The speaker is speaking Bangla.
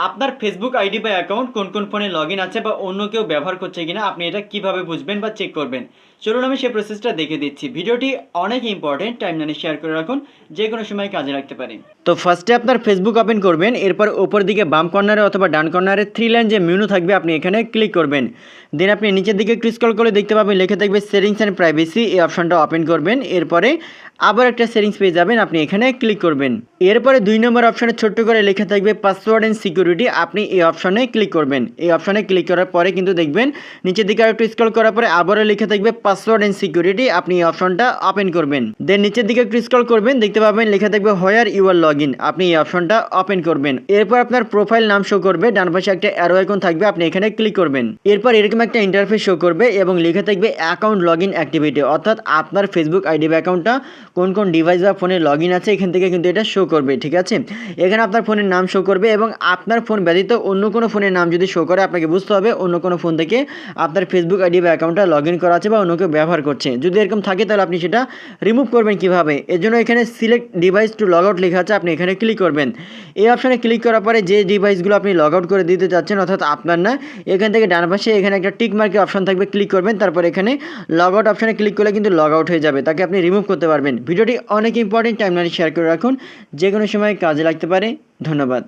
আপনার ফেসবুক আইডি বা অ্যাকাউন্ট কোন কোন ফোনে লগ ইন আছে বা অন্য কেউ ব্যবহার করছে কিনা আপনি এটা কিভাবে বুঝবেন বা চেক করবেন। চলুন আমি সেই প্রসেসটা দেখে দিচ্ছি। ভিডিওটি অনেক ইম্পর্টেন্ট, টাইমলাইনে শেয়ার করে রাখুন, যে কোনো সময় কাজে লাগতে পারে। তো ফার্স্টে আপনার ফেসবুক ওপেন করবেন, এরপর উপর দিকে বাম কর্নারে অথবা ডান কর্নারে 3 লাইন যে মেনু থাকবে আপনি এখানে ক্লিক করবেন। দেন আপনি নিচের দিকে একটু স্ক্রল করে দেখতে পাবেন লেখা থাকবে সেটিংস অ্যান্ড প্রাইভেসি, এই অপশনটা ওপেন করবেন। এরপরে আবার একটা সেটিংস পেয়ে যাবেন, আপনি এখানে ক্লিক করবেন। এরপরে 2 নম্বর অপশনে ছোট্ট করে লেখা থাকবে পাসওয়ার্ড অ্যান্ড সিকিউরিটি, আপনি এই অপশনে ক্লিক করবেন। এই অপশনে ক্লিক করার পরে কিন্তু দেখবেন নিচের দিকে আরেকটু স্ক্রল করার পরে আবারও লেখা থাকবে পাসওয়ার্ড অ্যান্ড সিকিউরিটি, আপনি এই অপশনটা ওপেন করবেন। দেন নিচের দিকে একটু স্ক্রল করবেন, দেখতে পাবেন লেখা থাকবে হোয়ার ইউর লগ ইন, আপনি এই অপশনটা ওপেন করবেন। এরপর আপনার প্রোফাইল নাম শো করবে, ডান পাশে একটা অ্যারো আইকন থাকবে, আপনি এখানে ক্লিক করবেন। এরপর এরকম একটা ইন্টারফেস শো করবে এবং লেখা থাকবে অ্যাকাউন্ট লগ ইন অ্যাক্টিভিটি, অর্থাৎ আপনার ফেসবুক আইডি বা অ্যাকাউন্টটা কোন কোন ডিভাইস বা ফোনে লগ ইন আছে এখান থেকে কিন্তু এটা শো করবে। ঠিক আছে, এখানে আপনার ফোনের নাম শো করবে এবং আপনার ফোন ব্যতীত অন্য কোনো ফোনের নাম যদি শো করে আপনাকে বুঝতে হবে অন্য কোনো ফোন থেকে আপনার ফেসবুক আইডি বা অ্যাকাউন্টটা লগ ইন করা আছে বা অন্য কেউ ব্যবহার করছে। যদি এরকম থাকে তাহলে আপনি সেটা রিমুভ করবেন কীভাবে, এর জন্য এখানে select device to log out লেখা আছে, আপনি এখানে ক্লিক করবেন। এই অপশানে ক্লিক করার পরে যে ডিভাইসগুলো আপনি লগ আউট করে দিতে চাচ্ছেন অর্থাৎ আপনার না, এখান থেকে ডান পাশে এখানে একটা টিক মার্কের অপশন থাকবে, ক্লিক করবেন। তারপর এখানে লগ আউট অপশানে ক্লিক করলে কিন্তু লগ আউট হয়ে যাবে, তাকে আপনি রিমুভ করতে পারবেন। ভিডিওটি অনেক ইম্পর্টেন্ট, টাইমলাইনে শেয়ার করে রাখুন, যে কোনো সময় কাজে লাগতে পারে। ধন্যবাদ।